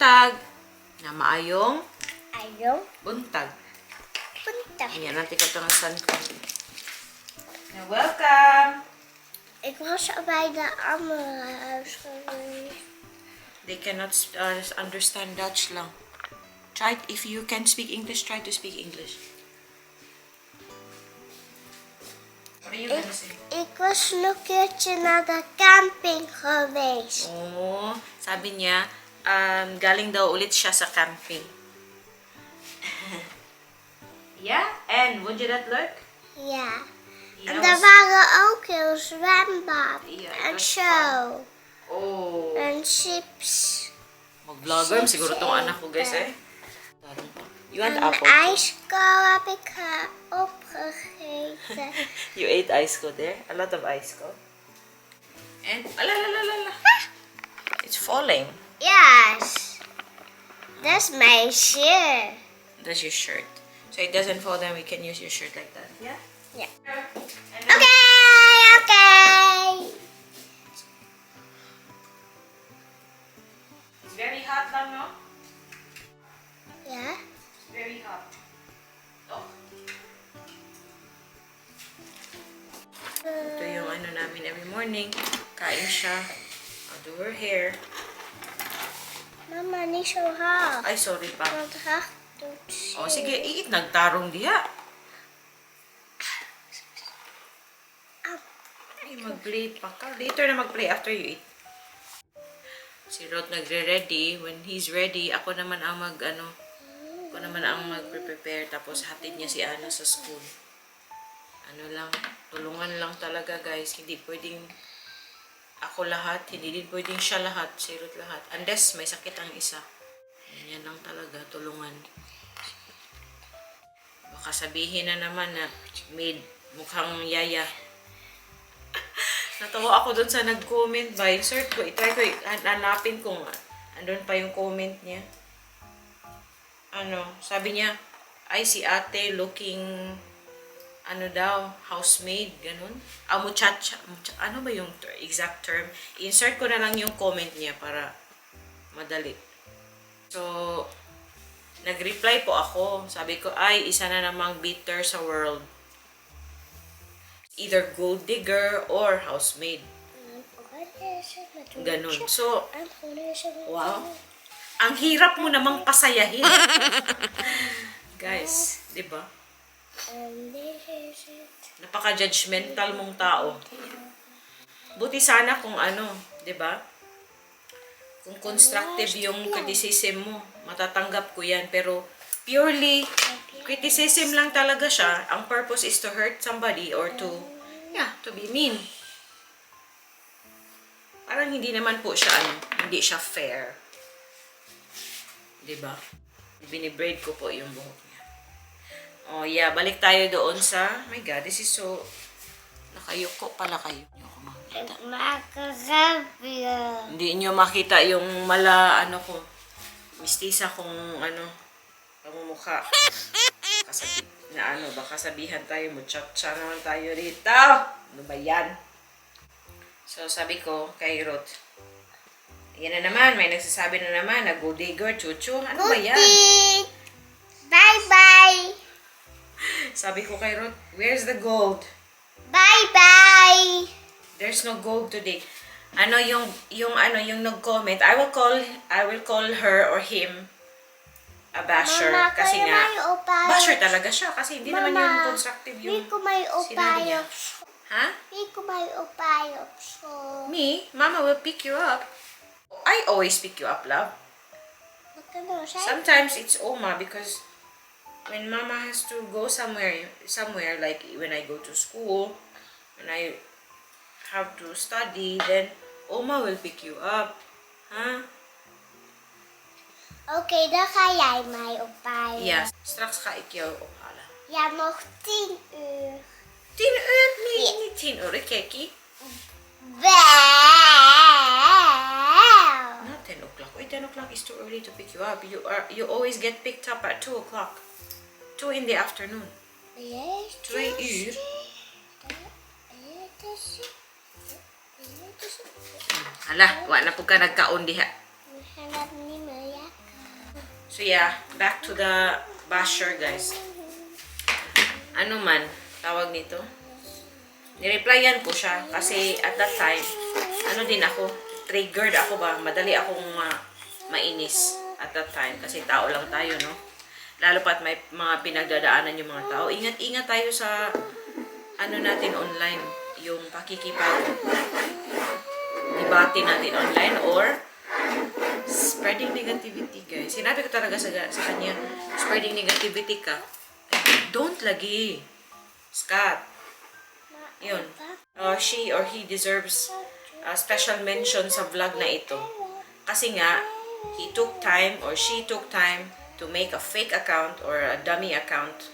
buntag. Na maayong buntag. Ayan, nanti ka ito ng sun ko. Welcome! Ik was bij de andere huis geweest. They cannot understand Dutch lang. Try, if you can speak English, try to speak English. What are you gonna say? Ik was nog een keertje naar de camping geweest. Oh, sabi niya, galing daw ulit siya sa camping. Yeah, and would you that look? Ja. Ja, En daar waren ook heel zwembad. Ja, En dat is show. Oh. En chips. Mag-vlogger, siguro tong anak ko guys eh. You want En apple? ijskool heb ik opgegeten. You ate ice cream there? A lot of ice cream. And, alalalala. It's falling. Yes. Dat is mijn shirt. That's your shirt. So it doesn't fall, then we can use your shirt like that. Yeah? Ja. And then- Okay. It's very hot lang, no? Ja. It's very hot. Oh. Ito yung ano namin every morning. Kain siya. I'll do her hair. Mama, niet zo hard. Ay, sorry pa. Want hard doet zeer. O, sige, iit. Nagtarong diha. Ay, mag-play pa ka. Later na mag-play after you eat. Si Rod nagre-ready. When he's ready, ako naman ang ako naman ang mag-prepare. Tapos hatid niya si Ana sa school. Ano lang, tulungan lang talaga guys. Hindi pwedeng ako lahat. Hindi din pwedeng siya lahat. Si Rod lahat. Unless may sakit ang isa. Yan lang talaga, tulungan. Baka sabihin na naman na maid, mukhang yaya. Natawa ako dun sa nag-comment ba. Insert ko, itry ko, hanapin kung andun pa yung comment niya. Ano, sabi niya, ay si ate looking, ano daw, housemaid, ganun. Muchacha, ano ba yung exact term? Insert ko na lang yung comment niya para madali. So, nag-reply po ako. Sabi ko, ay, isa na namang bitter sa world. Either gold digger or housemaid. Ganun. So, wow. Ang hirap mo namang pasayahin. Guys, di ba? Napaka-judgmental mong tao. Buti sana kung ano, di ba? Kung constructive yung criticism mo, matatanggap ko yan. Pero purely criticism lang talaga siya. Ang purpose is to hurt somebody or to be mean. Parang hindi naman po siya, hindi siya fair. Diba? Binibraid ko po yung buhok niya. Oh yeah, balik tayo doon sa, my God, this is so, nakayuko pala kayo. Hindi nyo makita yung ko, mistisa kong pamumukha. Baka sabihan tayo, muchacha naman tayo rito. Ano ba yan? So, sabi ko kay Ruth, yan na naman, may nagsasabi na naman na gold digger, chuchu. Ano ba yan? Bye-bye. Sabi ko kay Ruth, where's the gold? Bye-bye. There's no gold today. Ano yung nag-comment, I will call her or him a basher. Mama, Kasi kaya nga, may upayos. basher talaga siya. Kasi hindi naman Mama, yung constructive yung Hindi ko may sinabi niya. upayos. Ha? Hindi ko may upayos. Me? Mama will pick you up. I always pick you up, love. Sometimes it's Oma because when Mama has to go somewhere, like when I go to school, when I have to study, then Oma will pick you up. Huh? Oké, dan ga jij mij ophalen. Ja, straks ga ik jou ophalen. Ja, nog 10 uur. 10 uur? Nee, niet 10 uur, Keki. Wel. Not 10 o'clock. Wait, 10 o'clock is too early to pick you up. You always get picked up at 2 o'clock. 2 in the afternoon. 2 uur. Hala, wala po ka nagkaon diha. Hanap ni Maya. So yeah, back to the basher, guys. Ano man, tawag nito? Nireplyan ko siya kasi at that time, ano din ako, triggered ako ba, madali akong mainis at that time kasi tao lang tayo, no? Lalo pat may mga pinagdadaanan yung mga tao. Ingat-ingat tayo sa ano natin online, yung debate natin online or spreading negativity, guys. Sinabi ko talaga sa kanya, spreading negativity ka, don't lagi. Scott. Yun. She or he deserves a special mention sa vlog na ito. Kasi nga, he took time or she took time to make a fake account or a dummy account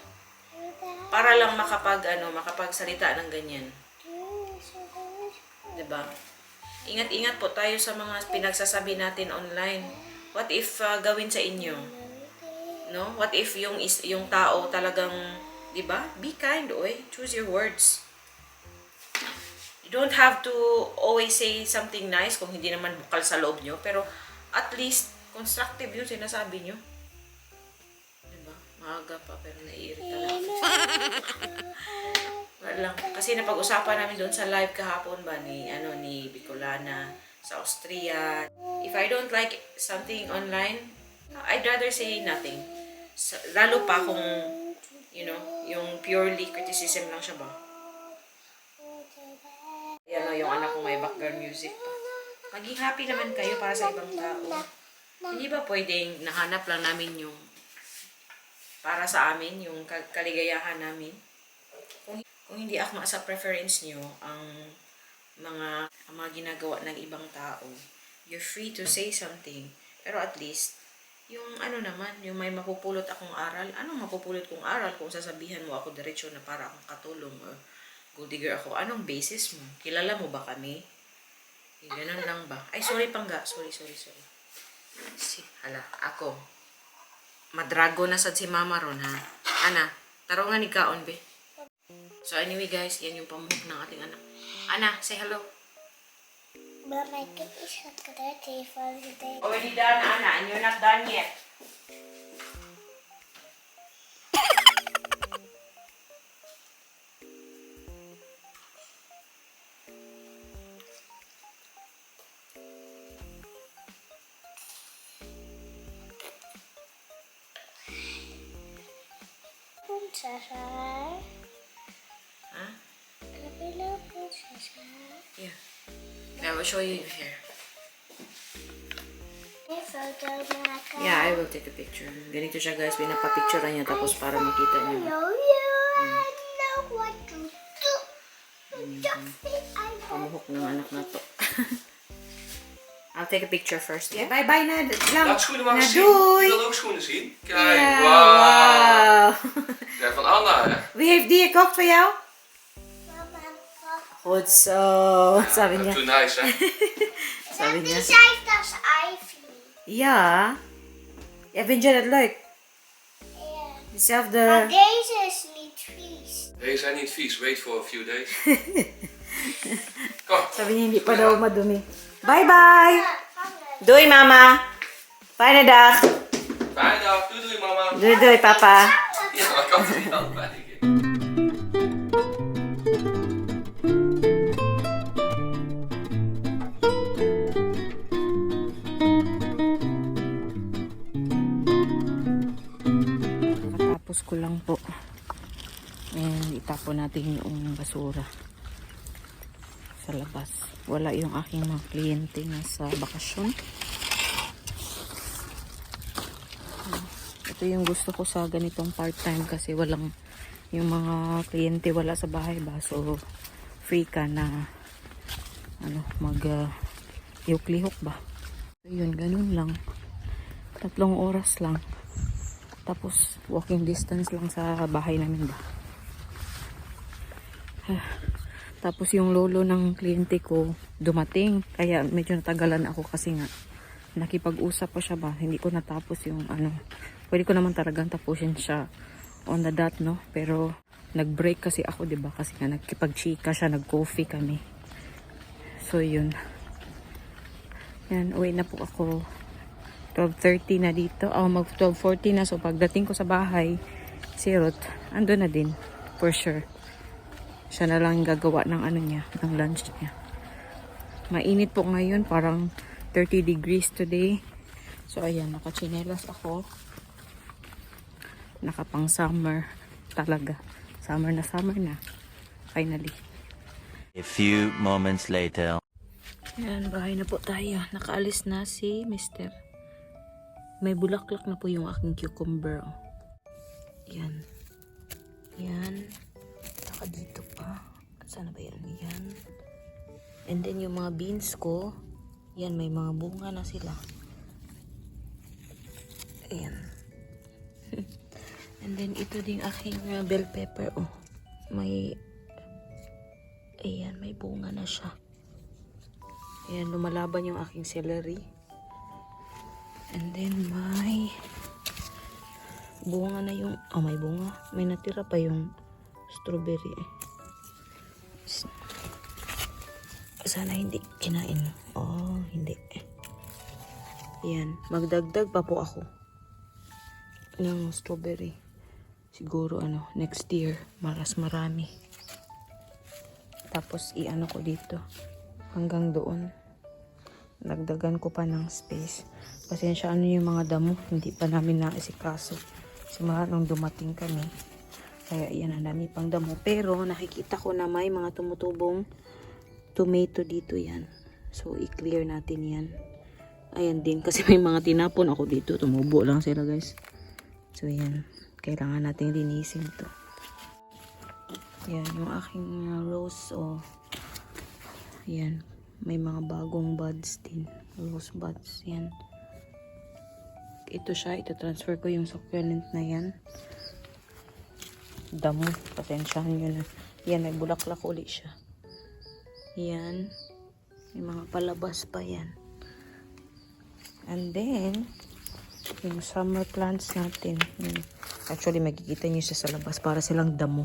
para lang makapagsalita ng ganyan. 'Di ba? Ingat-ingat po tayo sa mga pinagsasabi natin online. What if gawin sa inyo? No? What if yung tao talagang, 'di ba? Be kind, oy. Choose your words. You don't have to always say something nice kung hindi naman bukal sa loob nyo, pero at least constructive yung sinasabi nyo. Diba? Maaga pa pero naiirita lang. Wala lang. Kasi napag-usapan namin doon sa live kahapon ba ni Bicolana sa Austria. If I don't like something online, I'd rather say nothing. Lalo pa kung yung purely criticism lang siya ba. Yan o, yung anak ko may background music pa. Maging happy naman kayo para sa ibang tao. Hindi ba pwedeng nahanap lang namin yung para sa amin, yung kaligayahan namin? Kung hindi akma sa preference nyo ang mga ginagawa ng ibang tao, you're free to say something. Pero at least, yung yung may mapupulot akong aral. Anong mapupulot kong aral kung sasabihan mo ako diretsyo na para akong katulong or gold digger ako? Anong basis mo? Kilala mo ba kami? Ganun lang ba? Ay, sorry pangga. Sorry. Hala, ako. Madrago na sad si mama ron, ha? Ana, taro nga ni kaon, be. So anyway, guys, yan yung pamuhok ng ating anak. Ana, say hello. But my cake is not ready for the day. Already done, Ana, and you're not done yet. Prinsessa. Huh? Hello, prinsessa. Yeah. I will show you here. May photo na ka. Yeah, I will take a picture. Ganito siya, guys. Pinapapicturean niya tapos para makita niyo. Know you. I know what to do. Pamuhok ng anak na to. I'll take a picture first. Yeah, bye-bye na. Laat schoenen maar eens zien. Doei. Je wil ook schoenen zien? Kijk, Ja, wauw. wow. Ja, van Anna, hè? Wie heeft die gekocht voor jou? Mama, Goed zo. Sabi niya. Too nice, hè? Sabi niya. dezelfde als Ivy. Ja. Ja, vind je dat leuk? Ja. Dezelfde. Maar deze is niet vies. Deze zijn niet vies. Wait for a few days. Kom. Sabi niya, hindi pa daw madumi. Bye-bye. Ja, vangen. Doei, mama. Fijne dag. Fijne dag. Doei, doei, mama. Doei, papa. Ja, dat kan er niet altijd. Tapos ko lang po. And itapon natin yung basura sa labas. Wala yung aking mga kliyente na sa bakasyon. Ito yung gusto ko sa ganitong part-time kasi walang yung mga kliyente wala sa bahay ba. So free ka na lihok-lihok ba. So yun, ganun lang. 3 oras lang. Tapos walking distance lang sa bahay namin ba. Tapos yung lolo ng kliyente ko dumating. Kaya medyo natagalan ako kasi nga nakipag-usap pa siya ba. Hindi ko natapos yung pwede ko naman talagang tapusin siya on the dot, no? Pero nag-break kasi ako, diba? Kasi nga nagkipag-chika siya, nag-coffee kami. So yun. Yan, uwi na po ako. 12:30 na dito. Mag 12:40 na. So, pagdating ko sa bahay, si Ruth, ando na din. For sure. Siya na lang gagawa ng ano niya, ng lunch niya. Mainit po ngayon. Parang 30 degrees today. So, ayan. Nakachinelas ako. Nakapang summer. Talaga. Summer na. Finally. A few moments later. Ayan, bahay na po tayo. Nakaalis na si Mr. May bulaklak na po yung aking cucumber. Oh. Yan. Yan. Saka dito pa. Sana ba yan? Yan. And then yung mga beans ko, yan, may mga bunga na sila. Ayan. And then ito din aking bell pepper. Oh. May, ayan, may bunga na siya. Ayan, lumalaban yung aking celery. And then may bunga na yung, may bunga. May natira pa yung strawberry. Sana hindi kinain. Hindi. Ayan, magdagdag pa po ako ng strawberry. Siguro next year, maras marami. Tapos iano ko dito hanggang doon. Nagdagan ko pa ng space. Pasensya yung mga damo, hindi pa namin naisikaso. Simula nung dumating kami. Kaya yan, ang dami pang damo. Pero nakikita ko na may mga tumutubong tomato dito yan. So i-clear natin yan. Ayan din, kasi may mga tinapon ako dito. Tumubo lang sila guys. So yan, kailangan natin linisin to. Yan, yung aking rose. Yan. May mga bagong buds din. Rose buds. Yan. Ito siya. Ito-transfer ko yung succulent na yan. Damo. Pasensyahan nyo na. Yan. May bulaklak uli siya. Yan. May mga palabas pa yan. And then, yung summer plants natin. Actually, makikita nyo siya sa labas. Para silang damo.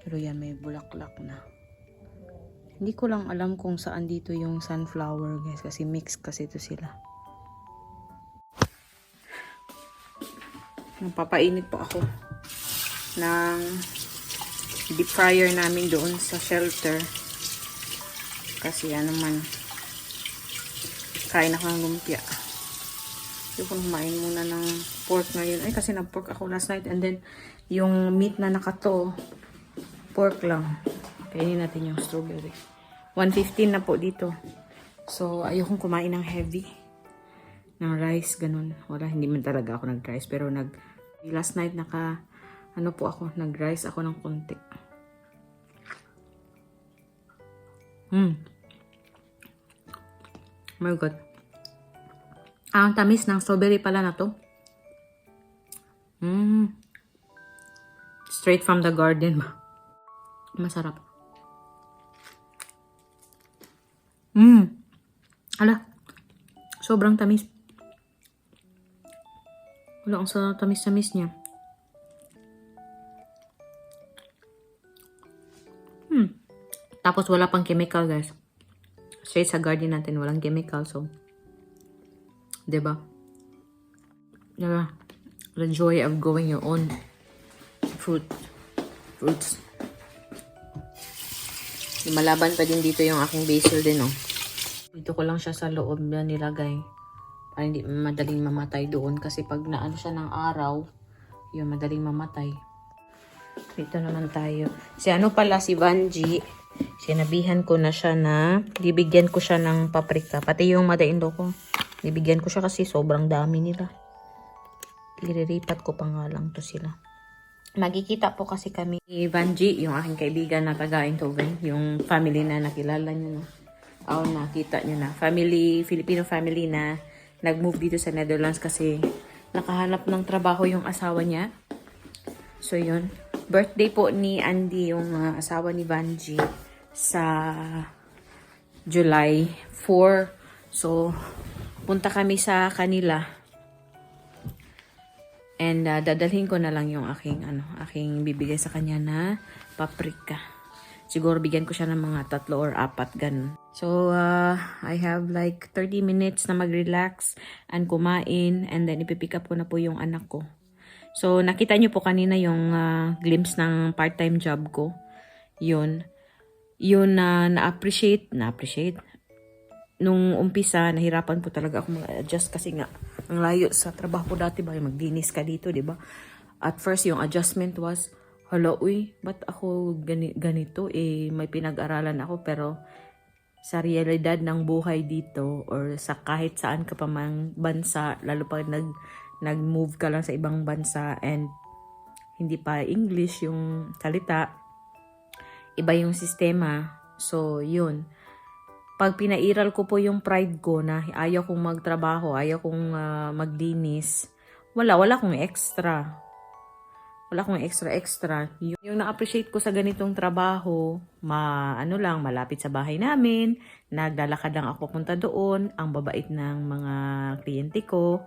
Pero yan, may bulaklak na. Hindi ko lang alam kung saan dito yung sunflower guys. Kasi mix kasi ito sila. Napapainit po ako ng deep fryer namin doon sa shelter. Kasi naman kain ako ng lumpia. Yung kumain muna ng pork ngayon. Ay, kasi nag-pork ako last night. And then, yung meat na nakato, pork lang. Kainin natin yung strawberry. 1:15 na po dito. So, ayokong kumain ng heavy. Ng rice, ganun. Wala, hindi man talaga ako nag-rice. Pero last night nag-rice ako ng konti. My God. Ang tamis ng strawberry pala na to. Straight from the garden ba? Masarap. Ala. Sobrang tamis. Wala ang sa tamis-tamis niya. Tapos wala pang chemical guys. Straight sa garden natin, walang chemical. So, diba? Diba? The joy of growing your own fruits. Lumalaban pa din dito yung aking basil din, oh. Dito ko lang siya sa loob na nilagay. Para hindi madaling mamatay doon. Kasi pag naano siya ng araw, yun, madaling mamatay. Dito naman tayo. Si Vanji, sinabihan ko na siya na bibigyan ko siya ng paprika. Pati yung mother-in-law ko. Bibigyan ko siya kasi sobrang dami nila. Iriripat ko pa nga lang to sila. Magkikita po kasi kami ni Vanji, yung aking kaibigan na taga-Eindhoven. Yung family na nakilala nyo, no? Nakita nyo na. Filipino family na nag-move dito sa Netherlands kasi nakahanap ng trabaho yung asawa niya. So, yun. Birthday po ni Andy, yung asawa ni Vanji, sa July 4. So, punta kami sa kanila. And dadalhin ko na lang yung aking bibigay sa kanya na paprika. siguro bigyan ko siya ng mga 3 or 4 ganun. So, I have like 30 minutes na mag-relax and kumain, and then ipipick up ko na po yung anak ko. So, nakita niyo po kanina yung glimpse ng part-time job ko. Yun na na-appreciate. Nung umpisa, nahirapan po talaga ako mag-adjust kasi nga, ang layo sa trabaho ko dati ba, magdinis ka dito, di ba? At first, yung adjustment was, hala, uy, ba't ako ganito? May pinag-aralan ako, pero sa realidad ng buhay dito, or sa kahit saan ka pa mang bansa, lalo pag nag-move ka lang sa ibang bansa, and hindi pa English yung salita, iba yung sistema. So, yun. Pag pinairal ko po yung pride ko na ayaw kong magtrabaho, ayaw kong magdinis, wala akong extra. Wala akong extra. Yung na-appreciate ko sa ganitong trabaho, malapit sa bahay namin, naglalakad lang ako punta doon, ang babait ng mga kliyente ko,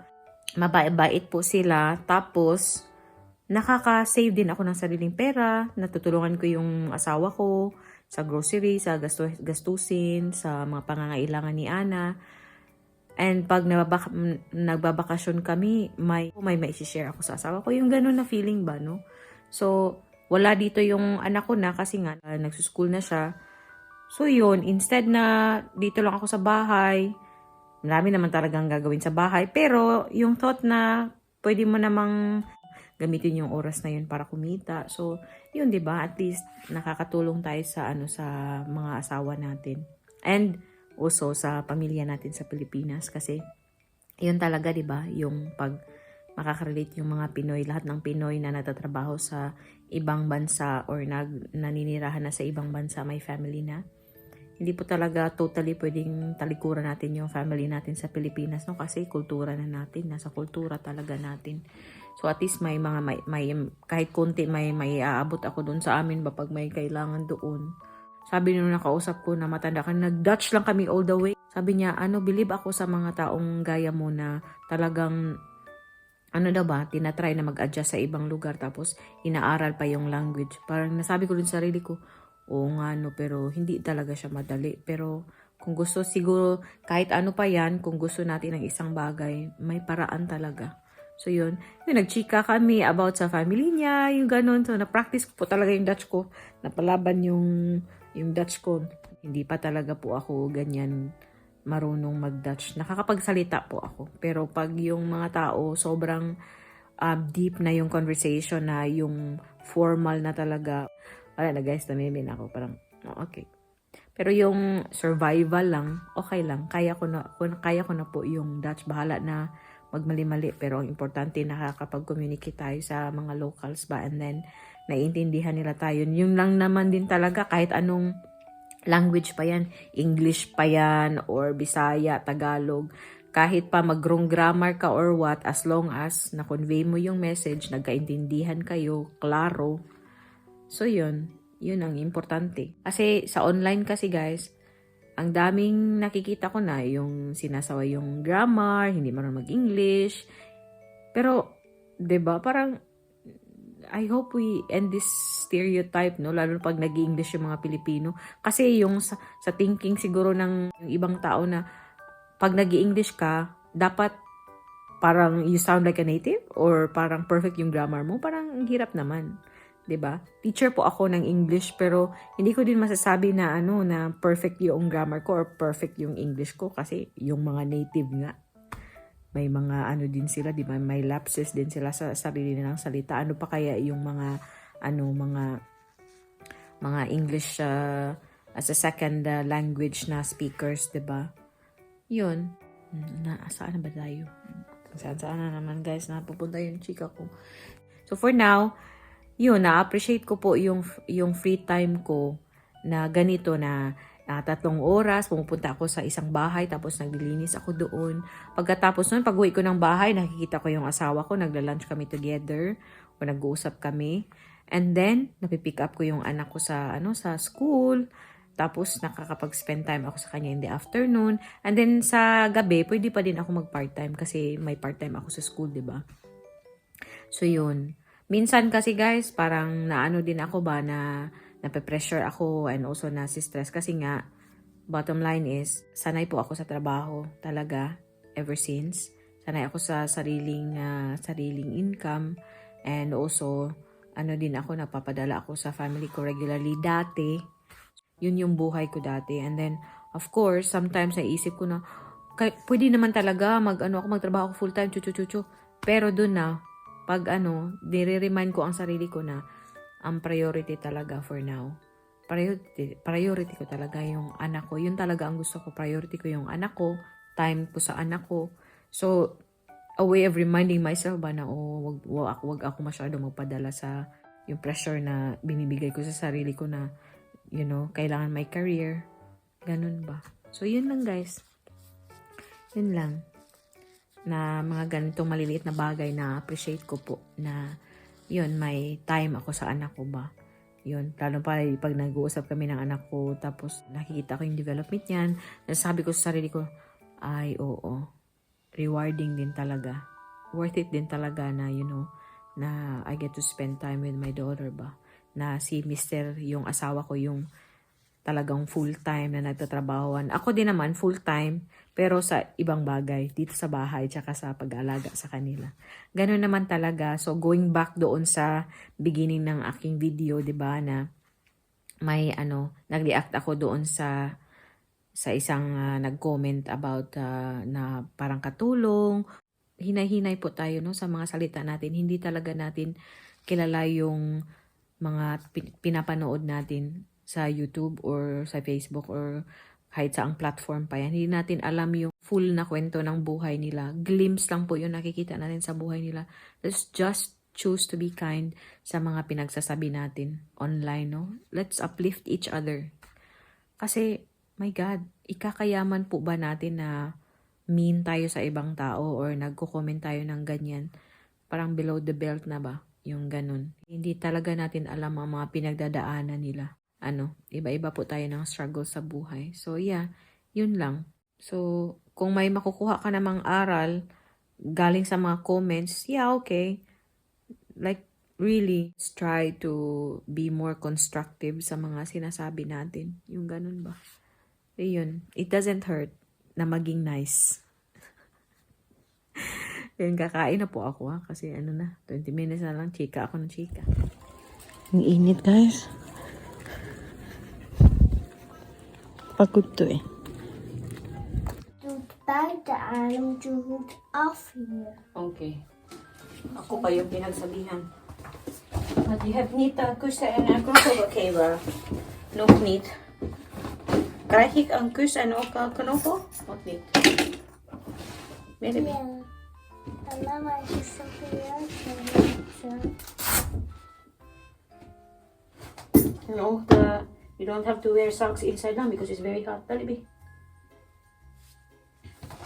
mabait po sila, tapos nakaka-save din ako ng sariling pera, natutulungan ko yung asawa ko, sa grocery, sa gastusin, sa mga pangangailangan ni Ana. And pag nagbabakasyon kami, may share ako sa asawa ko. Yung ganun na feeling ba, no? So, wala dito yung anak ko na kasi nga, nagsuschool na siya. So, yun, instead na dito lang ako sa bahay, marami naman talagang gagawin sa bahay. Pero, yung thought na pwede mo namang gamitin yung oras na yun para kumita. So, yun, 'di ba? At least nakakatulong tayo sa sa mga asawa natin. And also sa pamilya natin sa Pilipinas kasi yun talaga, 'di ba? Yung pag makakarelate yung mga Pinoy, lahat ng Pinoy na natatrabaho sa ibang bansa or naninirahan na sa ibang bansa, may family na. Hindi po talaga totally pwedeng talikuran natin yung family natin sa Pilipinas, no? Kasi kultura na natin, nasa kultura talaga natin. So at least may kahit konti may aabot ako doon sa amin ba pag may kailangan doon. Sabi nung nakausap ko na matanda ka, nag-Dutch lang kami all the way. Sabi niya, believe ako sa mga taong gaya mo na talagang tinatry na mag-adjust sa ibang lugar tapos inaaral pa yung language. Parang nasabi ko dun sa sarili ko, oo nga pero hindi talaga siya madali. Pero kung gusto siguro kahit ano pa yan, kung gusto natin ng isang bagay, may paraan talaga. So yun, nagchika kami about sa family niya, yung ganun. So na-practice ko po talaga yung Dutch ko. Napalaban yung Dutch ko. Hindi pa talaga po ako ganyan marunong mag-Dutch. Nakakapagsalita po ako. Pero pag yung mga tao, sobrang deep na yung conversation na yung formal na talaga. Wala na guys, namimin ako. Parang, okay. Pero yung survival lang, okay lang. Kaya ko na po yung Dutch. Bahala na magmali-mali, pero ang importante nakakapag-communicate tayo sa mga locals ba, and then naiintindihan nila tayo. Yun lang naman din talaga, kahit anong language pa yan, English pa yan, or Bisaya, Tagalog, kahit pa mag-wrong grammar ka or what, as long as na-convey mo yung message, nagkaintindihan kayo, klaro. So yun ang importante. Kasi sa online kasi guys, ang daming nakikita ko na yung sinasawa yung grammar, hindi marunong mag-English. Pero, 'di ba, parang I hope we end this stereotype, no? Lalo pag nag-English yung mga Pilipino. Kasi yung sa thinking siguro ng yung ibang tao na pag nag-English ka, dapat parang you sound like a native or parang perfect yung grammar mo. Parang ang hirap naman. 'Di ba? Teacher po ako ng English pero hindi ko din masasabi na na perfect yung grammar ko or perfect yung English ko kasi yung mga native nga may mga din sila, 'di ba? May lapses din sila sa sarili nilang salita. Ano pa kaya yung mga mga English as a second language na speakers, 'di ba? 'Yun. Saan na ba tayo? Saan na naman guys napupunta yung chika ko. So for now, yun, na-appreciate ko po yung free time ko na ganito na 3 oras, pumupunta ako sa isang bahay, tapos naglilinis ako doon. Pagkatapos nun, pag-uwi ko ng bahay, nakikita ko yung asawa ko, nagla-lunch kami together, o nag-uusap kami. And then, napipick up ko yung anak ko sa school, tapos nakakapag-spend time ako sa kanya in the afternoon. And then, sa gabi, pwede pa din ako mag-part-time kasi may part-time ako sa school, diba? So, yun. Minsan kasi guys, parang din ako ba na nape-pressure ako and also nasi-stress kasi nga, bottom line is, sanay po ako sa trabaho talaga ever since. Sanay ako sa sariling income and also, din ako, napapadala ako sa family ko regularly dati. Yun yung buhay ko dati. And then, of course, sometimes naisip ko na, pwede naman talaga magtrabaho ako full-time, chuchu. Pero dun na, pag nire-remind ko ang sarili ko na, ang priority talaga for now. Priority ko talaga yung anak ko. Yun talaga ang gusto ko. Priority ko yung anak ko. Time ko sa anak ko. So, a way of reminding myself ba na, wag ako masyado magpadala sa yung pressure na binibigay ko sa sarili ko na, kailangan may career. Ganun ba? So, yun lang guys. Yun lang. Na mga ganitong maliliit na bagay na appreciate ko po na yun, may time ako sa anak ko ba. Yun, lalo pa pag nag-uusap kami ng anak ko, tapos nakikita ko yung development niyan, nasabi ko sa sarili ko, ay oo, rewarding din talaga. Worth it din talaga na, na I get to spend time with my daughter ba. Na si Mr. yung asawa ko yung talagang full-time na nagtatrabahoan. Ako din naman full-time, pero sa ibang bagay, dito sa bahay, tsaka sa pag-aalaga sa kanila. Ganun naman talaga. So, going back doon sa beginning ng aking video, di ba, na may, nag-react ako doon sa isang nag-comment about na parang katulong. Hinay-hinay po tayo, sa mga salita natin. Hindi talaga natin kilala yung mga pinapanood natin sa YouTube or sa Facebook or kahit saang platform pa yan. Hindi natin alam yung full na kwento ng buhay nila. Glimpse lang po yun nakikita natin sa buhay nila. Let's just choose to be kind sa mga pinagsasabi natin online, no? Let's uplift each other. Kasi, my God, ikakayaman po ba natin na mean tayo sa ibang tao or nagko-comment tayo ng ganyan? Parang below the belt na ba? Yung ganun. Hindi talaga natin alam ang mga pinagdadaanan nila. Iba-iba po tayo ng struggle sa buhay. So, yeah, yun lang. So, kung may makukuha ka namang aral galing sa mga comments, yeah, okay. Like, really, try to be more constructive sa mga sinasabi natin. Yung ganun ba? Yun, it doesn't hurt na maging nice. Yun, kakain na po ako kasi 20 minutes na lang, chika ako ng chika. Ang init guys. Pagod to eh. Doe buiten aan om je hoed af hier. Okay. Ako pa yung pinagsabihan. Maar je hebt niet kussen en een knoffel gegeven. Nog niet. Krijg ik een kus en ook een knoffel? Of niet? Maybe. Ja. En mama is zo veel zo. No, you don't have to wear socks inside now because it's very hot. Dali,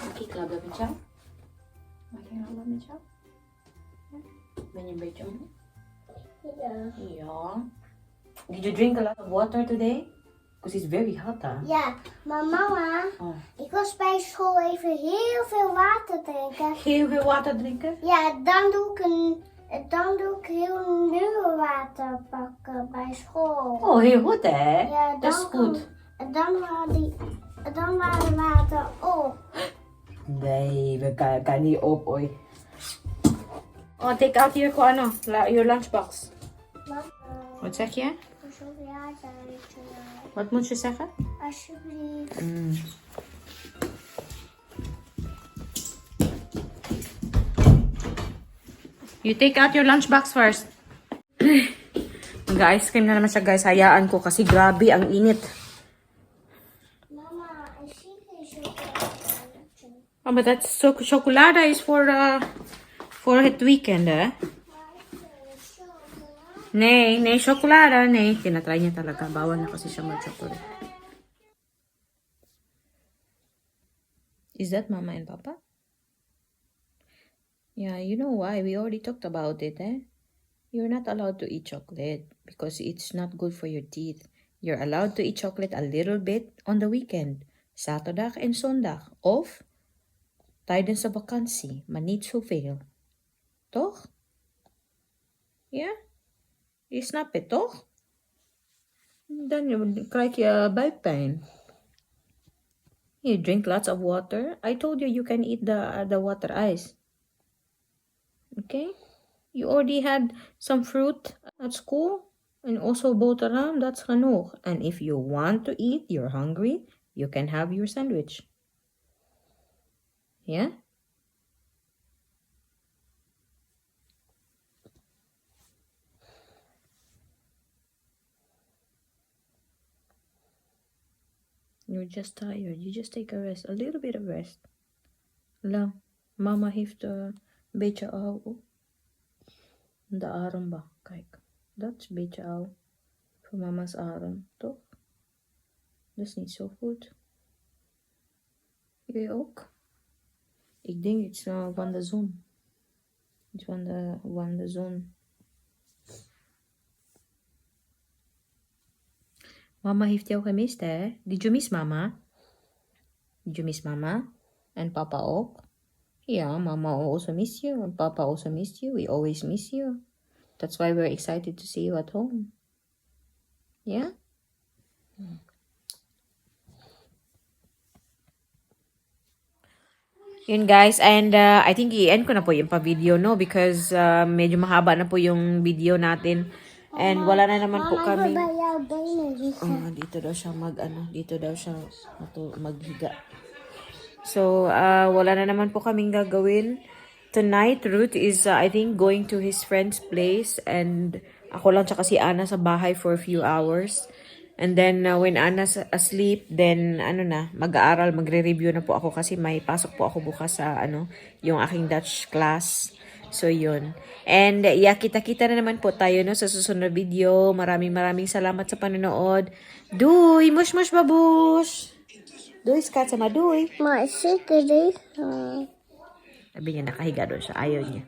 Mag ik laten met jou? Mag ik laten met jou? Ben je een beetje moe? Ja. Ja. Did you drink a lot of water today? Because it's very hot, huh? Ja, maar mama, Oh. ik was bij school even heel veel water drinken. Heel veel water drinken? Ja, dan doe ik heel nieuw water pakken bij school. Oh, heel goed hè? Ja, Dat is goed. En dan waren water op. Nee, we kan niet op, oi. Oh, take out hier gewoon your lunchbox. Mama, Wat zeg je? sorry, ja, zei ik. Wat moet je zeggen? Alsjeblieft. You take out your lunchbox first. Mag-ice cream na naman siya guys. Hayaan ko kasi grabe ang init. Mama, I see geen chocolade. Oh, but that's chocolade is for het weekend, hè? Nee, chocolade. Nee, tinatry niya talaga. Bawal na kasi siya mag-chocolate. Is that Mama and Papa? Yeah, you know why? We already talked about it, eh? You're not allowed to eat chocolate because it's not good for your teeth. You're allowed to eat chocolate a little bit on the weekend. Zaterdag en zondag. Of tijdens de vakantie, maar niet zoveel. Toch? Ja? Je snapt het, toch? Then you would crack your back pain. You drink lots of water. I told you you can eat the water ice. Okay? You already had some fruit at school and also boterham. That's genoeg. And if you want to eat, you're hungry, you can have your sandwich. Yeah? You're just tired. You just take a rest. A little bit of rest. Lang. Mama heeft een beetje ouw. De arm ba? Kijk. Dat is een beetje ouw. Voor mama's arm. Toch? Dat is niet zo goed. Jij ook? Ik denk het is van de zon. Het is van de zon. Mama heeft jou gemist, hè? Did you miss mama? Did you miss mama? En papa ook? Ja, mama also miss you. And papa also missed you. We always miss you. That's why we're excited to see you at home. Yeah? Yun guys, and I think i-end ko na po yung pa-video, no? Because medyo mahaba na po yung video natin. And wala na naman po kami. Bij jouw benen liggen. Dito daw siya dito daw siya maghiga. So, wala na naman po kaming gagawin. Tonight, Ruth is, I think, going to his friend's place. And ako lang tsaka si Anna sa bahay for a few hours. And then, when Anna's asleep, then, mag-aaral, magre-review na po ako kasi may pasok po ako bukas sa, yung aking Dutch class. So, yun. And, kita-kita na naman po tayo, no, sa susunod na video. Maraming salamat sa panonood. Doei! Mush, babush! Doei, skat sama doei! Maar zeker deze. Sabi niya, nakahiga doon siya. Ayaw niya.